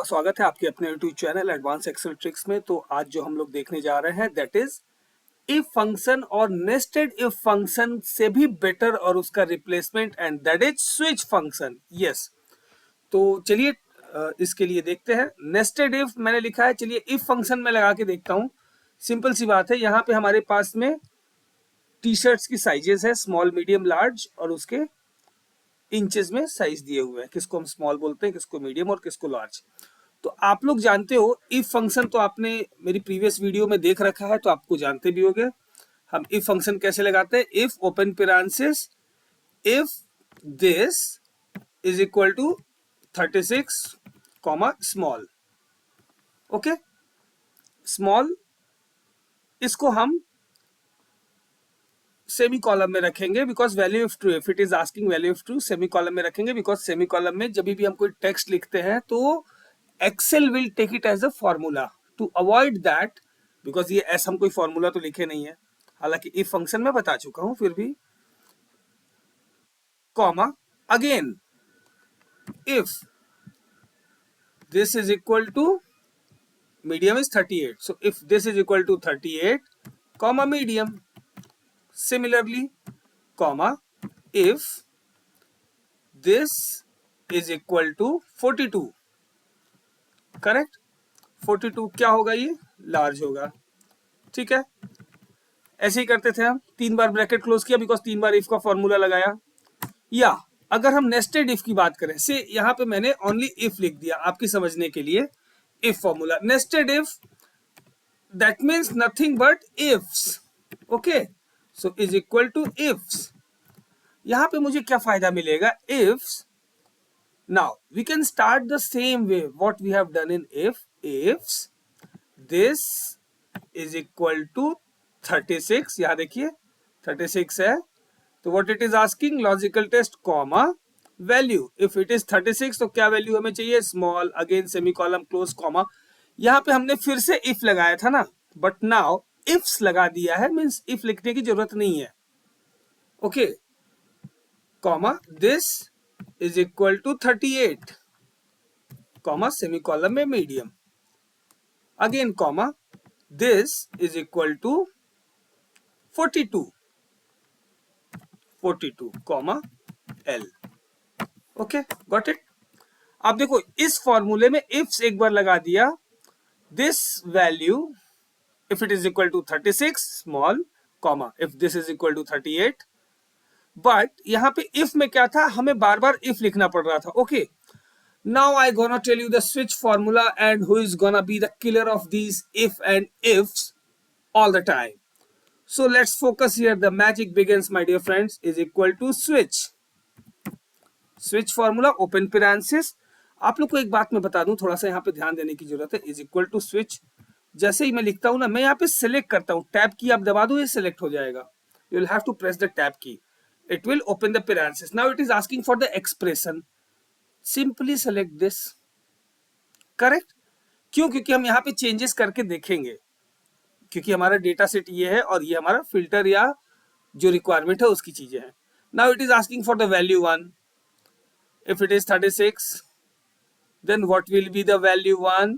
स्वागत है आपके अपने YouTube channel advance Excel tricks में। तो आज जो हम लोग देखने जा रहे हैं दैट इज इफ फंक्शन और नेस्टेड इफ फंक्शन से भी बेटर और उसका replacement and that is switch function. Yes, तो चलिए इसके लिए देखते हैं। नेस्टेड इफ मैंने लिखा है, चलिए इफ फंक्शन में लगा के देखता हूं। सिंपल सी बात है, यहाँ पे हमारे पास में टी शर्ट्स की साइजेस है स्मॉल मीडियम लार्ज और उसके इंचेस में साइज दिए हुए हैं। किसको हम स्मॉल बोलते हैं, किसको मीडियम और किसको लार्ज। तो आप लोग जानते हो इफ फंक्शन, तो आपने मेरी प्रीवियस वीडियो में देख रखा है तो आपको जानते भी होंगे हम इफ फंक्शन कैसे लगाते हैं। If open parenthesis if this is equal to 36 comma small. Okay, small इसको हम सेमी कॉलम में रखेंगे because value of true, if it is asking value of true semi column में रखेंगे बिकॉज सेमी कॉलम में जब भी हम कोई टेक्स्ट लिखते हैं तो Excel will take it as a formula to avoid that, because ये ऐसा हम कोई फॉर्मूला तो लिखे नहीं है, हालांकि इफ फंक्शन में बता चुका हूं फिर भी। Comma again if this is equal to medium is 38, so if this is equal to 38 comma medium, similarly comma if this is equal to 42, correct. 42 क्या होगा, ये लार्ज होगा। ठीक है, ऐसे ही करते थे हम। 3 बार ब्रैकेट क्लोज किया बिकॉज 3 बार इफ का फॉर्मूला लगाया। या अगर हम नेस्टेड इफ की बात करें, से यहां पे मैंने ओनली इफ लिख दिया आपकी समझने के लिए। If formula nested if that means nothing but ifs. Okay, so is equal to ifs. यहां पे मुझे क्या फायदा मिलेगा, ifs. Now we can start the same way what we have done in if. Ifs this is equal to 36, यहां देखिए 36 है, तो what it is asking logical test comma value. If it is 36 तो क्या वैल्यू हमें चाहिए, small, again semi column close comma. यहां पे हमने फिर से इफ लगाया था ना, बट नाउ इफ्स लगा दिया है, मींस इफ लिखने की जरूरत नहीं है। Okay, comma this is equal to 38 comma semi column में medium, again comma this is equal to 42 comma L. Okay, got it. अब देखो इस फॉर्मूले में इफ्स एक बार लगा दिया, this value if it is equal to 36 small comma if this is equal to 38। But यहां पे इफ में क्या था, हमें बार बार इफ लिखना पड़ रहा था। Okay, now I gonna tell you the switch formula and who is gonna be the killer of these if and ifs all the time. So let's focus here. The magic begins, my dear friends, is equal to switch. Switch formula open parenthesis. आप लोग को एक बात मैं बता दूं, थोड़ा सा यहाँ पे ध्यान देने की जरूरत है। इज इक्वल टू स्विच जैसे ही मैं लिखता हूं ना, मैं यहाँ पे सिलेक्ट करता हूं, टैब की आप दबा दो, ये सिलेक्ट हो जाएगा। You will have to press the tab key, it will open the parenthesis. Now it is asking for the expression. Simply select this. Correct, क्यों? क्योंकि हम यहाँ पे चेंजेस करके देखेंगे, क्योंकि हमारा डेटा सेट ये है और ये हमारा फिल्टर या जो रिक्वायरमेंट है उसकी चीजें हैं। Now it is asking for the value 1। If it is 36 then what will be the value 1।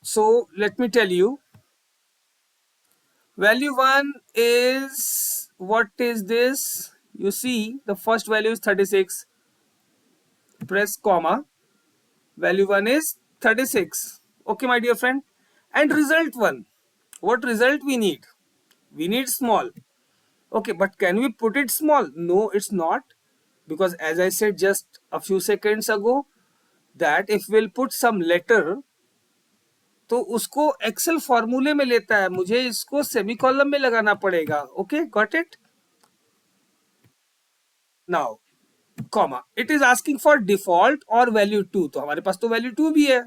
So let me tell you, value 1 is what is this, you see the first value is 36, press comma, value 1 is 36. Okay, my dear friend. And result 1. What result we need? We need small. Okay, but can we put it small? No, it's not. Because as I said just a few seconds ago, that if we'll put some letter, तो उसको Excel फॉर्मूले में लेता है, मुझे इसको semi column में लगाना पड़ेगा। Okay, got it. Now comma it is asking for default और वैल्यू 2, तो हमारे पास तो वैल्यू 2 भी है।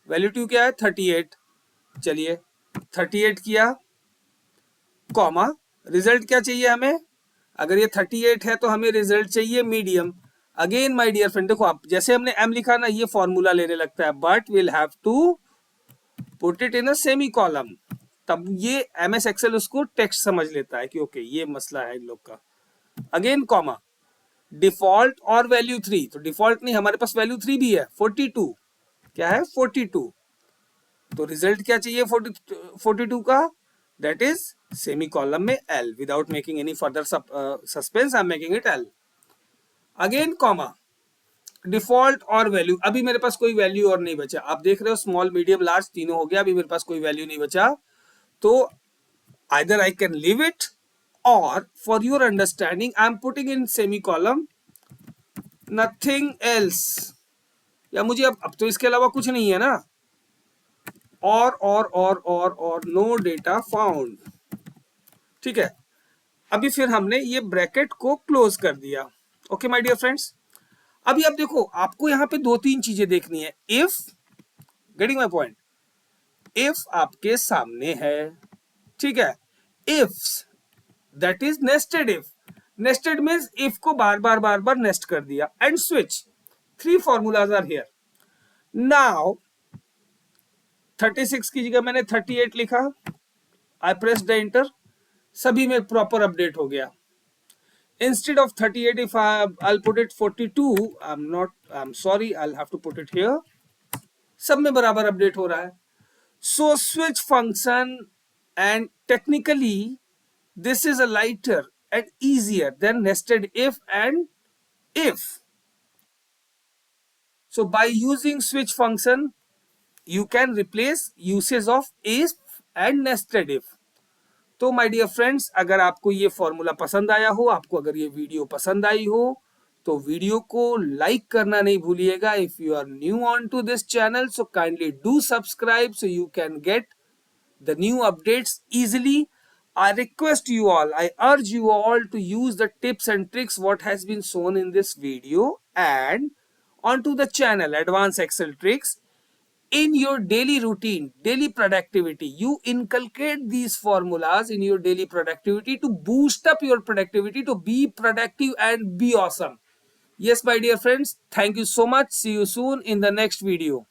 वैल्यू 2 क्या है, 38। चलिए 38 किया, कॉमा रिजल्ट क्या चाहिए हमें, अगर ये 38 है तो हमें रिजल्ट चाहिए medium. Again my dear friend, देखो आप जैसे हमने एम लिखा ना, ये फॉर्मूला लेने लगता है, but will have to put it in a semi column, तब ये एमएस एक्सेल उसको टेक्स्ट समझ लेता है कि ओके ये मसला है इन लोग का। अगेन कॉमा डिफॉल्ट और वैल्यू 3, तो डिफॉल्ट नहीं, हमारे पास वैल्यू 3 भी है 42, क्या है 42, तो रिजल्ट क्या चाहिए 42 का, दैट इज सेमी कॉलम में L, without making any further suspense I am making it L. Again comma, default और वैल्यू, अभी मेरे पास कोई वैल्यू और नहीं बचा, आप देख रहे हो स्मॉल मीडियम लार्ज तीनों हो गया, अभी मेरे पास कोई वैल्यू नहीं बचा, तो either I can leave it or for your understanding I am putting in semicolon nothing else, या मुझे अब तो इसके अलावा कुछ नहीं है ना, और नो डेटा फाउंड, ठीक है। अभी फिर हमने ये ब्रैकेट को क्लोज कर दिया। ओके माय डियर फ्रेंड्स, अभी आप देखो, आपको यहाँ पे दो तीन चीजें देखनी है। If, getting my point, if आपके सामने है, ठीक है, if that is nested if, nested means if को बार बार नेस्ट कर दिया, and switch, three formulas are here. Now 36 की जगह मैंने 38 लिखा, आई प्रेस द एंटर, सभी में प्रॉपर अपडेट हो गया। Instead of 38, if I'll put it 42, I'm sorry, I'll have to put it here, सब में बराबर अपडेट हो रहा है। So switch function, and technically this is a lighter and easier than nested if and if. So by using switch function you can replace usage of if and nested if. तो my dear friends, अगर आपको ये formula पसंद आया हो, आपको अगर ये वीडियो पसंद आई हो, तो वीडियो को लाइक करना नहीं भूलिएगा। If you are new on to this channel, so kindly do subscribe so you can get the new updates easily. I request you all, I urge you all to use the tips and tricks what has been shown in this video and onto the channel Advanced Excel Tricks in your daily routine, daily productivity. You inculcate these formulas in your daily productivity to boost up your productivity, to be productive and be awesome. Yes, my dear friends, thank you so much. See you soon in the next video.